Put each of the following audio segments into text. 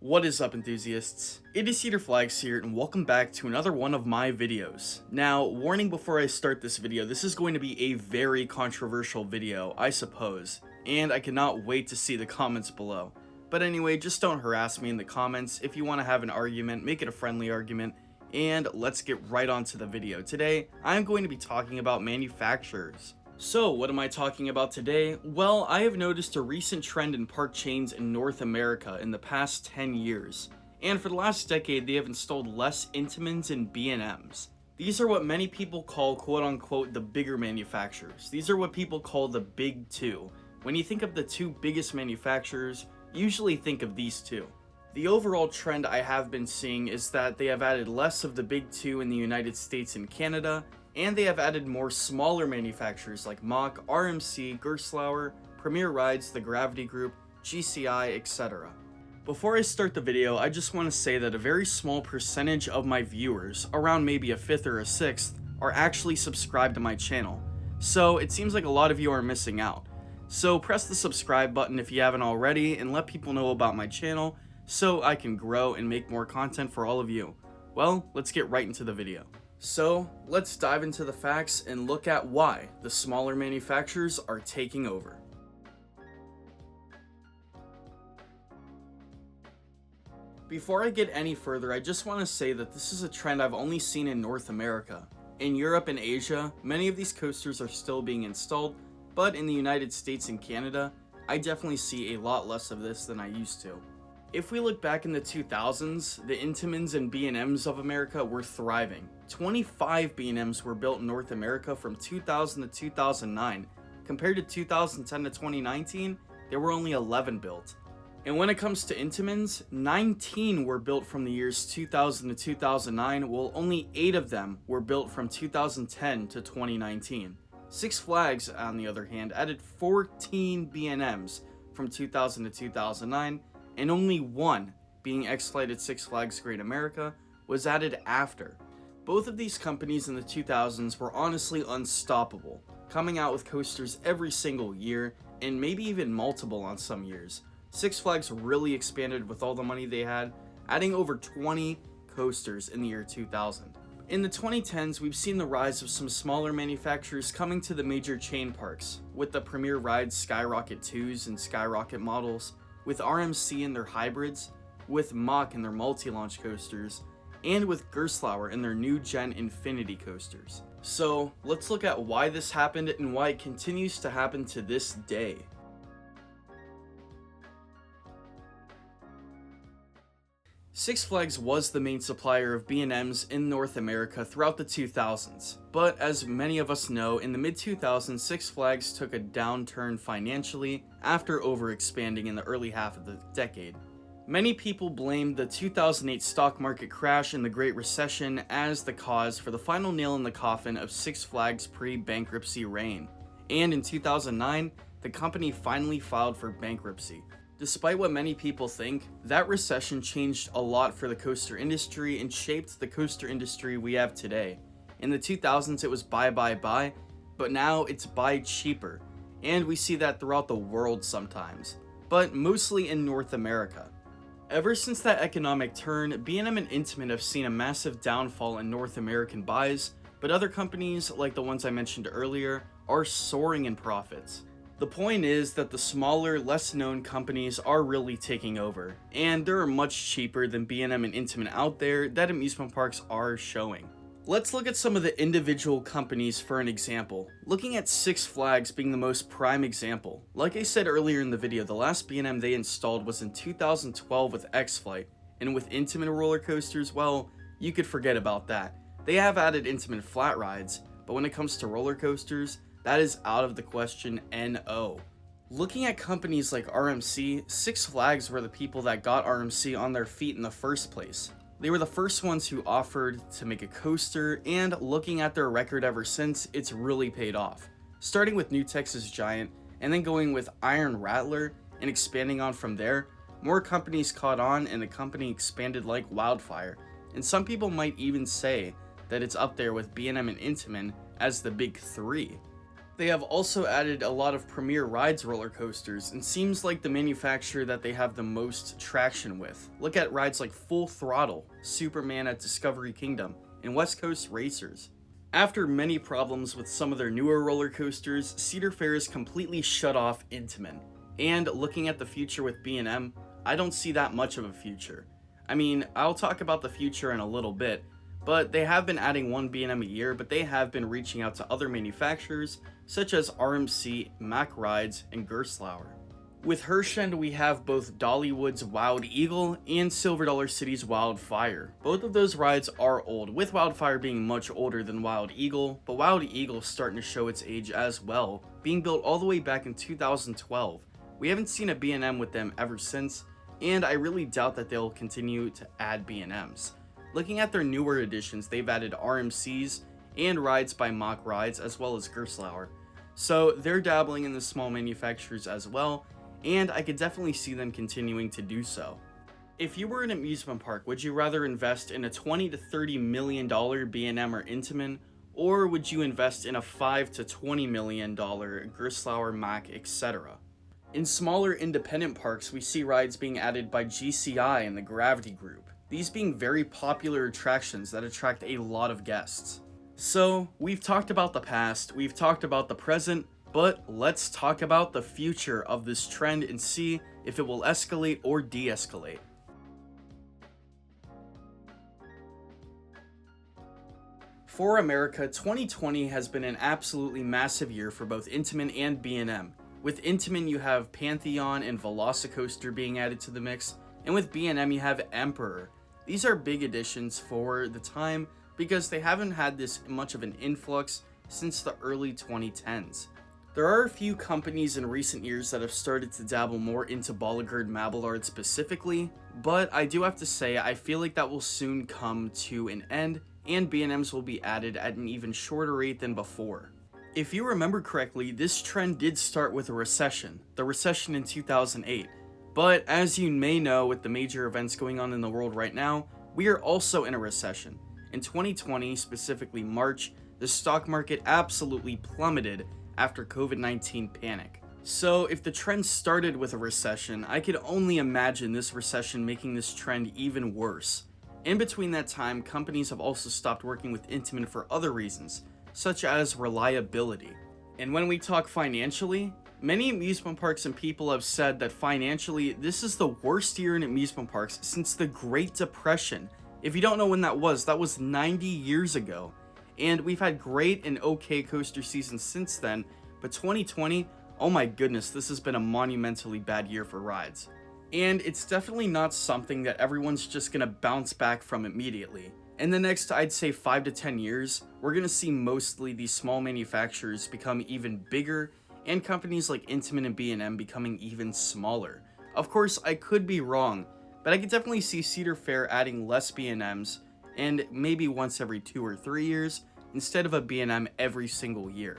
What is up, enthusiasts? It is Cedar Flags here, and welcome back to another one of my videos. Now, warning before I start this video, this is going to be a very controversial video, I suppose, and I cannot wait to see the comments below. But anyway, just don't harass me in the comments. If you want to have an argument, make it a friendly argument, and let's get right on to the video. Today, I'm going to be talking about manufacturers. So, what am I talking about today? Well, I have noticed a recent trend in park chains in North America in the past 10 years. And for the last decade, they have installed less Intamins and B&Ms. These are what many people call quote-unquote the bigger manufacturers. These are what people call the big two. When you think of the two biggest manufacturers, usually think of these two. The overall trend I have been seeing is that they have added less of the big two in the United States and Canada, and they have added more smaller manufacturers like Mach, RMC, Gerstlauer, Premier Rides, the Gravity Group, GCI, etc. Before I start the video, I just want to say that a very small percentage of my viewers, around maybe a fifth or a sixth, are actually subscribed to my channel. So it seems like a lot of you are missing out. So press the subscribe button if you haven't already and let people know about my channel so I can grow and make more content for all of you. Well, let's get right into the video. So, let's dive into the facts and look at why the smaller manufacturers are taking over. Before I get any further, I just want to say that this is a trend I've only seen in North America. In Europe and Asia, many of these coasters are still being installed, but in the United States and Canada, I definitely see a lot less of this than I used to. If we look back in the 2000s, the Intamins and B&Ms of America were thriving. 25 B&Ms were built in North America from 2000 to 2009. Compared to 2010 to 2019, there were only 11 built. And when it comes to Intamins, 19 were built from the years 2000 to 2009, while only 8 of them were built from 2010 to 2019. Six Flags, on the other hand, added 14 B&Ms from 2000 to 2009, and only one, being X-Flight at Six Flags Great America, was added after. Both of these companies in the 2000s were honestly unstoppable, coming out with coasters every single year, and maybe even multiple on some years. Six Flags really expanded with all the money they had, adding over 20 coasters in the year 2000. In the 2010s, we've seen the rise of some smaller manufacturers coming to the major chain parks, with the Premier Rides Skyrocket 2s and Skyrocket models, with RMC in their hybrids, with Mach in their multi-launch coasters, and with Gerstlauer in their new gen Infinity coasters. So let's look at why this happened and why it continues to happen to this day. Six Flags was the main supplier of B&Ms in North America throughout the 2000s, but as many of us know, in the mid-2000s, Six Flags took a downturn financially after overexpanding in the early half of the decade. Many people blamed the 2008 stock market crash and the Great Recession as the cause for the final nail in the coffin of Six Flags' pre-bankruptcy reign, and in 2009, the company finally filed for bankruptcy. Despite what many people think, that recession changed a lot for the coaster industry and shaped the coaster industry we have today. In the 2000s, it was buy, but now it's buy cheaper, and we see that throughout the world sometimes, but mostly in North America. Ever since that economic turn, B&M and Intamin have seen a massive downfall in North American buys, but other companies, like the ones I mentioned earlier, are soaring in profits. The point is that the smaller, less-known companies are really taking over, and there are much cheaper than B&M and Intamin out there that amusement parks are showing. Let's look at some of the individual companies for an example, looking at Six Flags being the most prime example. Like I said earlier in the video, the last B&M they installed was in 2012 with X-Flight, and with Intamin roller coasters, well, you could forget about that. They have added Intamin flat rides, but when it comes to roller coasters, that is out of the question, NO. Looking at companies like RMC, Six Flags were the people that got RMC on their feet in the first place. They were the first ones who offered to make a coaster, and looking at their record ever since, it's really paid off. Starting with New Texas Giant, and then going with Iron Rattler, and expanding on from there, more companies caught on and the company expanded like wildfire. And some people might even say that it's up there with B&M and Intamin as the big three. They have also added a lot of Premier Rides roller coasters, and seems like the manufacturer that they have the most traction with. Look at rides like Full Throttle, Superman at Discovery Kingdom, and West Coast Racers. After many problems with some of their newer roller coasters, Cedar Fair has completely shut off Intamin. And looking at the future with B&M, I don't see that much of a future. I mean, I'll talk about the future in a little bit, but they have been adding one B&M a year, but they have been reaching out to other manufacturers such as RMC, Mack Rides, and Gerstlauer. With Hirschend, we have both Dollywood's Wild Eagle and Silver Dollar City's Wildfire. Both of those rides are old, with Wildfire being much older than Wild Eagle, but Wild Eagle's starting to show its age as well, being built all the way back in 2012. We haven't seen a B&M with them ever since, and I really doubt that they'll continue to add B&Ms. Looking at their newer additions, they've added RMCs and rides by Mack Rides as well as Gerstlauer. So they're dabbling in the small manufacturers as well, and I could definitely see them continuing to do so. If you were an amusement park, would you rather invest in a $20 to $30 million B&M or Intamin, or would you invest in a $5 to $20 million Gerstlauer, Mack, etc.? In smaller independent parks, we see rides being added by GCI and the Gravity Group, these being very popular attractions that attract a lot of guests. So, we've talked about the past, we've talked about the present, but let's talk about the future of this trend and see if it will escalate or de-escalate. For America, 2020 has been an absolutely massive year for both Intamin and B&M. With Intamin, you have Pantheon and Velocicoaster being added to the mix, and with B&M, you have Emperor. These are big additions for the time because they haven't had this much of an influx since the early 2010s. There are a few companies in recent years that have started to dabble more into Bolligard Mabillard specifically, but I do have to say I feel like that will soon come to an end, and B&Ms will be added at an even shorter rate than before. If you remember correctly, this trend did start with a recession, the recession in 2008, but as you may know with the major events going on in the world right now, we are also in a recession. In 2020, specifically March, the stock market absolutely plummeted after COVID-19 panic. So if the trend started with a recession, I could only imagine this recession making this trend even worse. In between that time, companies have also stopped working with Intamin for other reasons, such as reliability. And when we talk financially, many amusement parks and people have said that financially, this is the worst year in amusement parks since the Great Depression. If you don't know when that was 90 years ago. And we've had great and okay coaster seasons since then, but 2020, oh my goodness, this has been a monumentally bad year for rides. And it's definitely not something that everyone's just gonna bounce back from immediately. In the next, I'd say 5 to 10 years, we're gonna see mostly these small manufacturers become even bigger, and companies like Intamin and B&M becoming even smaller. Of course, I could be wrong, but I could definitely see Cedar Fair adding less B&Ms, and maybe once every 2 or 3 years, instead of a B&M every single year.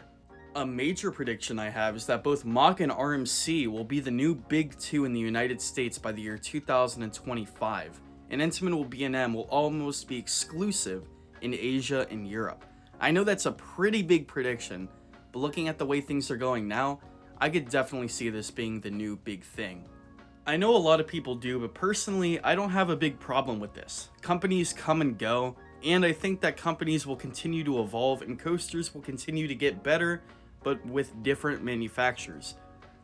A major prediction I have is that both Mack and RMC will be the new big two in the United States by the year 2025, and Intamin B&M will almost be exclusive in Asia and Europe. I know that's a pretty big prediction, but looking at the way things are going now, I could definitely see this being the new big thing. I know a lot of people do, but personally, I don't have a big problem with this. Companies come and go, and I think that companies will continue to evolve and coasters will continue to get better, but with different manufacturers.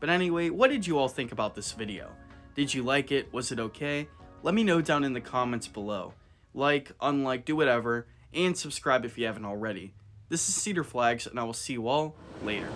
But anyway, what did you all think about this video? Did you like it? Was it okay? Let me know down in the comments below. Like, unlike, do whatever, and subscribe if you haven't already. This is Cedar Flags, and I will see you all later.